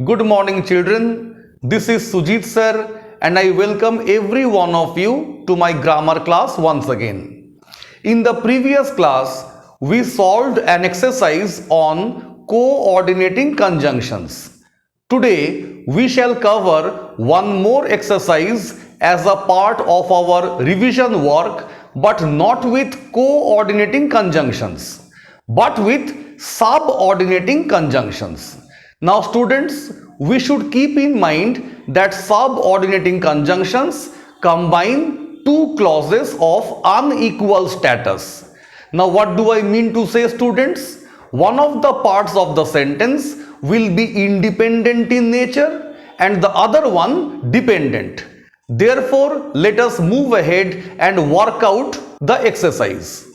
Good morning, children. This is Sujit sir, and I welcome every one of you to my grammar class once again. In the previous class, we solved an exercise on coordinating conjunctions. Today, we shall cover one more exercise as a part of our revision work, but not with coordinating conjunctions, but with subordinating conjunctions. Now students, we should keep in mind that subordinating conjunctions combine two clauses of unequal status. Now what do I mean to say, students? One of the parts of the sentence will be independent in nature and the other one dependent. Therefore, let us move ahead and work out the exercise.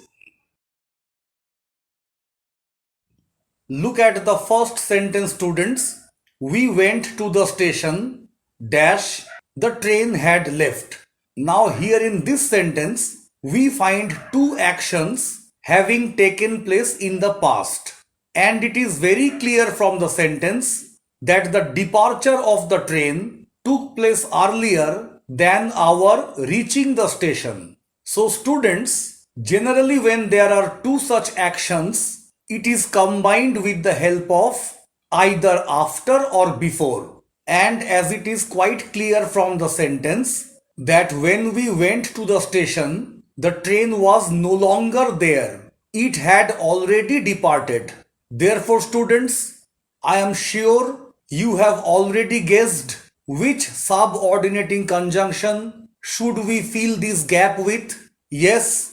Look at the first sentence, students. We went to the station, dash, the train had left. Now here in this sentence, we find two actions having taken place in the past. And it is very clear from the sentence that the departure of the train took place earlier than our reaching the station. So students, generally when there are two such actions, it is combined with the help of either after or before. And as it is quite clear from the sentence that when we went to the station, the train was no longer there. It had already departed. Therefore, students, I am sure you have already guessed which subordinating conjunction should we fill this gap with. Yes,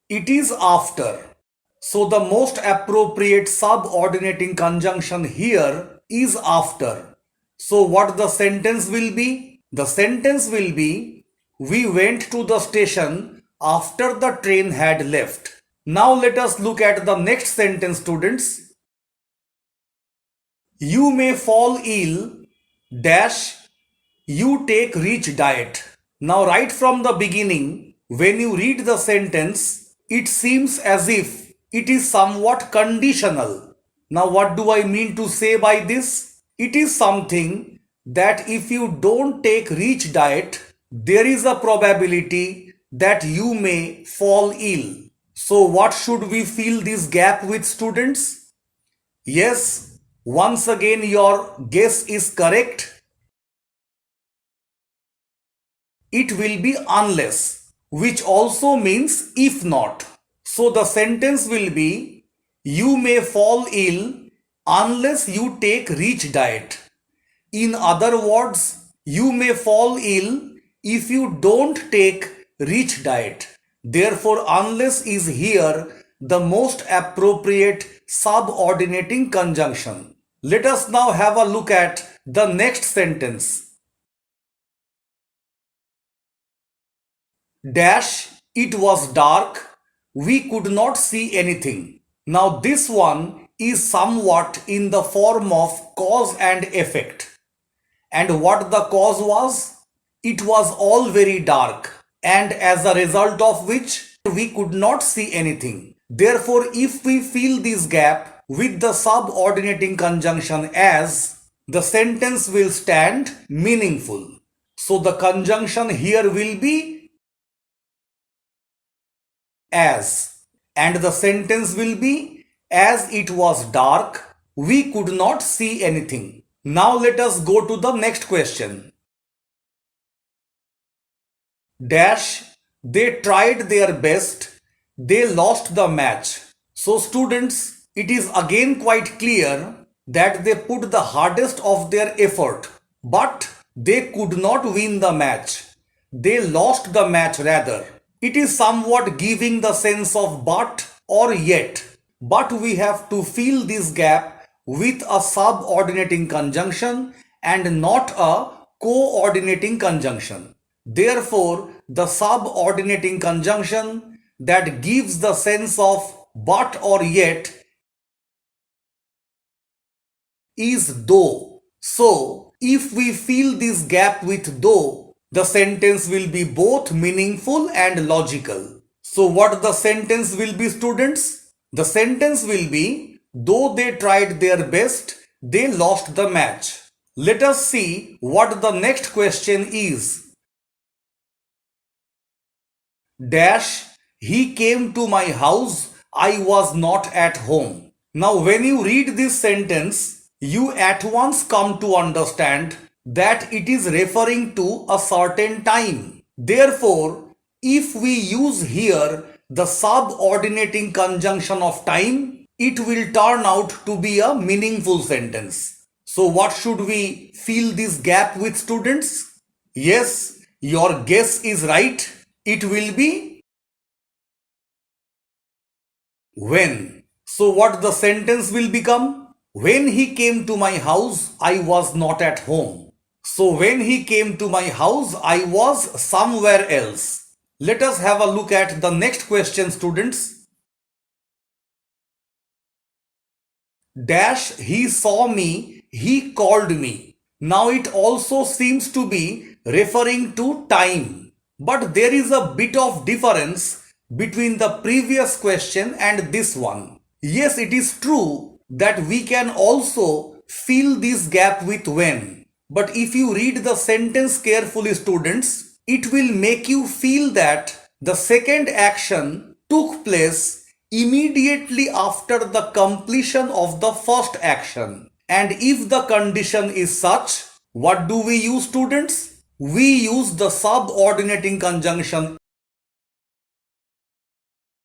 it is after. So the most appropriate subordinating conjunction here is after. So what the sentence will be? The sentence will be, we went to the station after the train had left. Now let us look at the next sentence, students. You may fall ill, dash, you take rich diet. Now right from the beginning, when you read the sentence, it seems as if it is somewhat conditional. Now what do I mean to say by this? It is something that if you don't take rich diet, there is a probability that you may fall ill. So what should we fill this gap with, students? Yes, once again your guess is correct. It will be unless, which also means if not. So the sentence will be, you may fall ill unless you take rich diet. In other words, you may fall ill if you don't take rich diet. Therefore, unless is here the most appropriate subordinating conjunction. Let us now have a look at the next sentence. Dash, it was dark, we could not see anything. Now this one is somewhat in the form of cause and effect. And what the cause was? It was all very dark, and as a result of which we could not see anything. Therefore, if we fill this gap with the subordinating conjunction as, the sentence will stand meaningful. So the conjunction here will be as, and the sentence will be, as it was dark, we could not see anything. Now let us go to the next question. Dash, they tried their best, they lost the match. So students, it is again quite clear that they put the hardest of their effort, but they could not win the match. They lost the match rather. It is somewhat giving the sense of but or yet, but we have to fill this gap with a subordinating conjunction and not a coordinating conjunction. Therefore, the subordinating conjunction that gives the sense of but or yet is though. So, if we fill this gap with though, the sentence will be both meaningful and logical. So, what the sentence will be, students? The sentence will be, Though they tried their best, they lost the match. Let us see what the next question is. Dash, he came to my house, I was not at home. Now when you read this sentence, you at once come to understand that it is referring to a certain time. Therefore, if we use here the subordinating conjunction of time, it will turn out to be a meaningful sentence. So what should we fill this gap with, students? Yes, your guess is right. It will be when. So what the sentence will become? When he came to my house, I was not at home. So when he came to my house, I was somewhere else. Let us have a look at the next question, students. Dash, he saw me, he called me. Now it also seems to be referring to time. But there is a bit of difference between the previous question and this one. Yes, it is true that we can also fill this gap with when. But if you read the sentence carefully, students, it will make you feel that the second action took place immediately after the completion of the first action. And if the condition is such, what do we use, students? We use the subordinating conjunction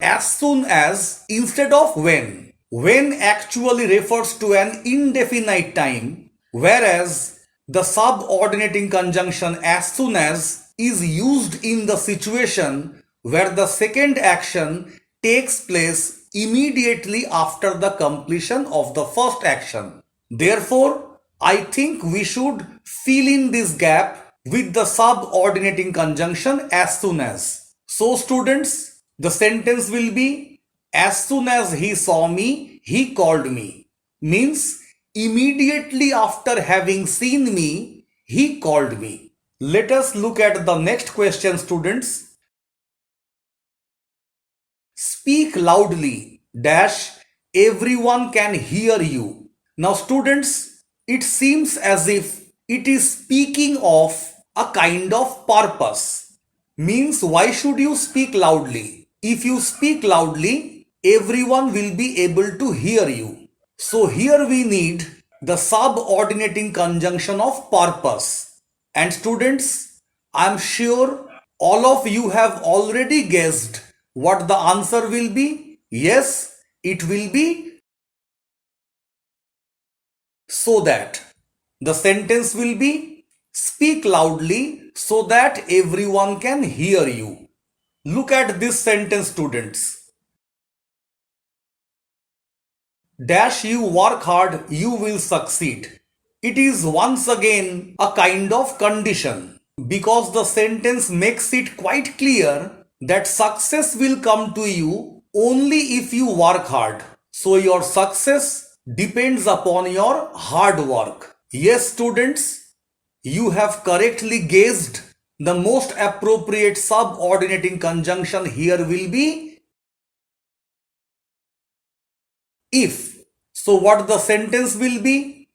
as soon as instead of when. When actually refers to an indefinite time, whereas the subordinating conjunction as soon as is used in the situation where the second action takes place immediately after the completion of the first action. Therefore, I think we should fill in this gap with the subordinating conjunction as soon as. So students, the sentence will be as soon as he saw me, he called me. Means immediately after having seen me, he called me. Let us look at the next question, students. Speak loudly, dash, everyone can hear you. Now students, it seems as if it is speaking of a kind of purpose. Means why should you speak loudly? If you speak loudly, everyone will be able to hear you. So here we need the subordinating conjunction of purpose. And students, I am sure all of you have already guessed what the answer will be. Yes, it will be so that. The sentence will be speak loudly so that everyone can hear you. Look at this sentence, students. Dash, you work hard, you will succeed. It is once again a kind of condition because the sentence makes it quite clear that success will come to you only if you work hard. So your success depends upon your hard work. Yes, students, you have correctly guessed. The most appropriate subordinating conjunction here will be if. So what the sentence will be?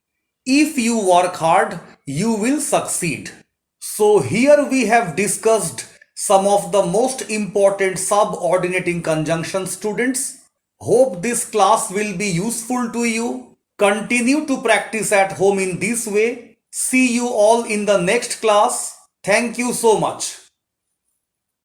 If you work hard, you will succeed. So here we have discussed some of the most important subordinating conjunctions, students. Hope this class will be useful to you. Continue to practice at home in this way. See you all in the next class. Thank you so much.